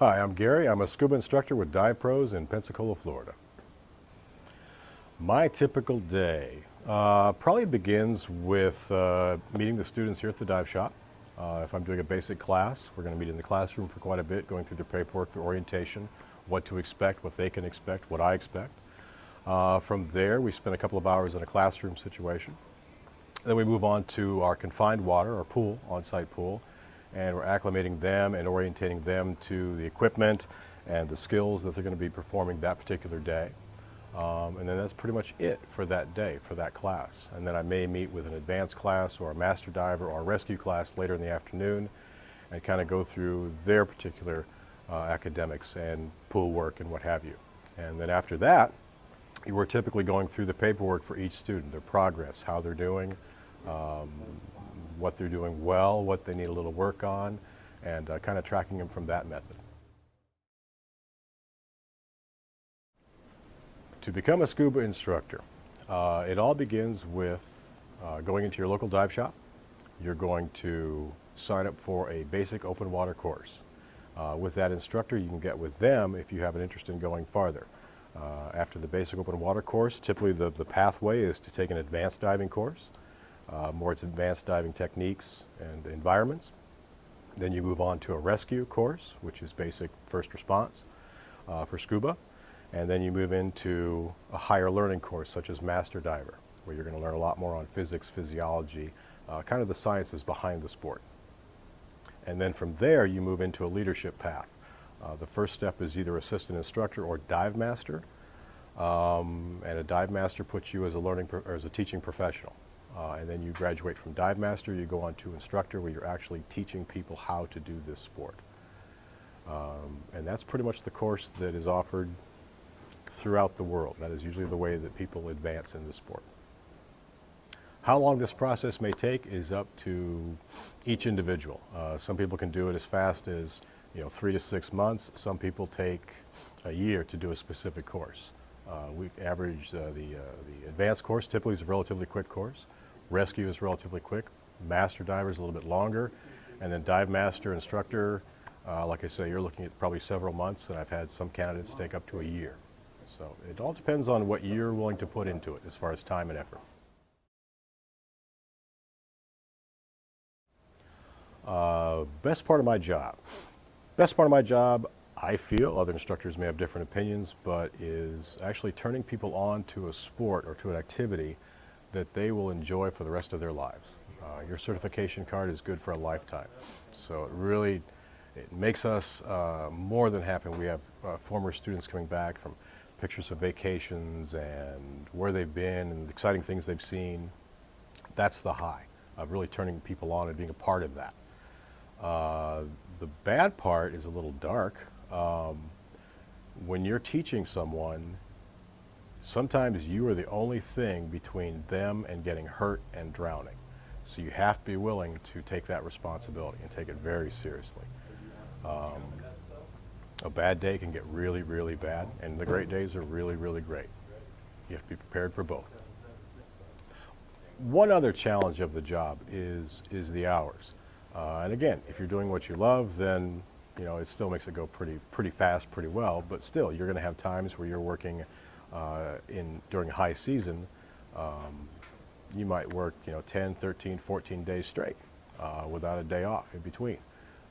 Hi, I'm Gary. I'm a scuba instructor with Dive Pros in Pensacola, Florida. My typical day probably begins with meeting the students here at the dive shop. If I'm doing a basic class, we're going to meet in the classroom for quite a bit, going through the paperwork, the orientation, what to expect, what they can expect, what I expect. From there, we spend a couple of hours in a classroom situation. Then we move on to our confined water, our pool, on-site pool, and we're acclimating them and orientating them to the equipment and the skills that they're going to be performing that particular day. And then that's pretty much it for that day, for that class. And then I may meet with an advanced class or a master diver or a rescue class later in the afternoon and kind of go through their particular academics and pool work and what have you. And then after that, we're typically going through the paperwork for each student, their progress, how they're doing, what they're doing well, what they need a little work on, and kind of tracking them from that method. To become a scuba instructor, it all begins with going into your local dive shop. You're going to sign up for a basic open water course. With that instructor, you can get with them if you have an interest in going farther. After the basic open water course, typically the pathway is to take an advanced diving course. More it's advanced diving techniques and environments. Then you move on to a rescue course, which is basic first response for scuba. And then you move into a higher learning course, such as Master Diver, where you're going to learn a lot more on physics, physiology, kind of the sciences behind the sport. And then from there, you move into a leadership path. The first step is either assistant instructor or dive master. And a dive master puts you as a teaching professional. And then you graduate from dive master, you go on to instructor, where you're actually teaching people how to do this sport. And that's pretty much the course that is offered throughout the world. That is usually the way that people advance in the sport. How long this process may take is up to each individual. Some people can do it as fast as 3 to 6 months. Some people take a year to do a specific course. We average the advanced course typically is a relatively quick course. Rescue is relatively quick. Master diver is a little bit longer. And then dive master instructor, like I say, you're looking at probably several months, and I've had some candidates take up to a year. So it all depends on what you're willing to put into it as far as time and effort. Best part of my job. Best part of my job, I feel, other instructors may have different opinions, but is actually turning people on to a sport or to an activity that they will enjoy for the rest of their lives. Your certification card is good for a lifetime. So it makes us more than happy. We have former students coming back from pictures of vacations and where they've been and the exciting things they've seen. That's the high of really turning people on and being a part of that. The bad part is a little dark. When you're teaching someone, sometimes you are the only thing between them and getting hurt and drowning. So you have to be willing to take that responsibility and take it very seriously. A bad day can get really, really bad, and the great days are really, really great. You have to be prepared for both. One other challenge of the job is the hours. And again, if you're doing what you love, then it still makes it go pretty fast, pretty well. But still, you're going to have times where you're working during high season. You might work 10, 13, 14 days straight without a day off in between.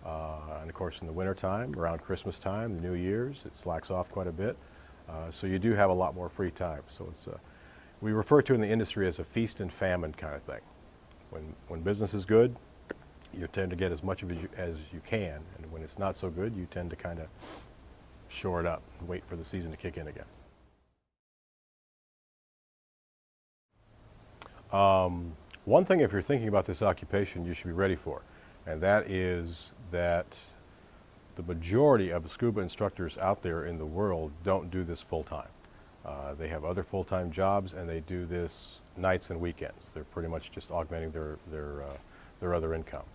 And of course, in the winter time, around Christmas time, the New Year's, it slacks off quite a bit. So you do have a lot more free time. So we refer to in the industry as a feast and famine kind of thing. When business is good, you tend to get as much of it as you can, and when it's not so good, you tend to kind of shore it up and wait for the season to kick in again. One thing, if you're thinking about this occupation, you should be ready for, and that is that the majority of the scuba instructors out there in the world don't do this full-time. They have other full-time jobs, and they do this nights and weekends. They're pretty much just augmenting their other income.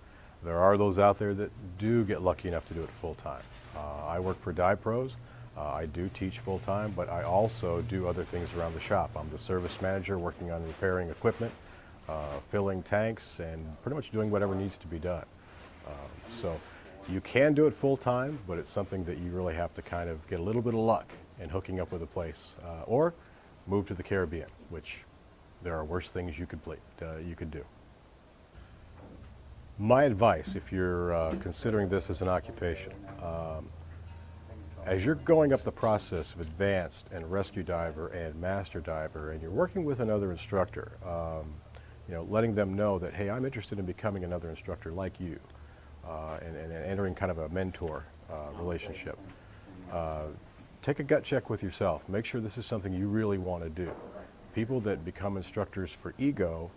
There are those out there that do get lucky enough to do it full-time. I work for Dive Pros. I do teach full-time, but I also do other things around the shop. I'm the service manager working on repairing equipment, filling tanks, and pretty much doing whatever needs to be done. So You can do it full-time, but it's something that you really have to kind of get a little bit of luck in hooking up with a place, or move to the Caribbean, which there are worse things you could do. My advice, if you're considering this as an occupation, as you're going up the process of advanced and rescue diver and master diver, and you're working with another instructor, letting them know that, hey, I'm interested in becoming another instructor like you, and entering kind of a mentor relationship. Take a gut check with yourself. Make sure this is something you really want to do. People that become instructors for ego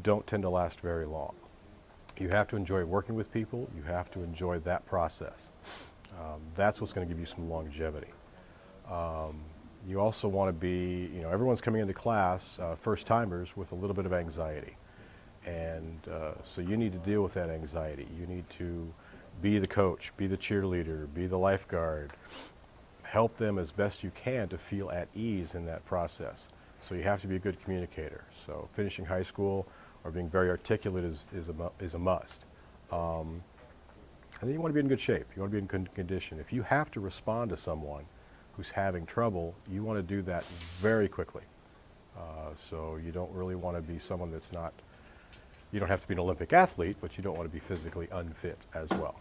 don't tend to last very long. You have to enjoy working with people. You have to enjoy that process. That's what's going to give you some longevity. You also want to be, everyone's coming into class, first-timers, with a little bit of anxiety. And so you need to deal with that anxiety. You need to be the coach, be the cheerleader, be the lifeguard. Help them as best you can to feel at ease in that process. So you have to be a good communicator. So finishing high school or being very articulate is a must. And then you want to be in good shape. You want to be in good condition. If you have to respond to someone who's having trouble, you want to do that very quickly. So you don't really want to be someone that's not, you don't have to be an Olympic athlete, but you don't want to be physically unfit as well.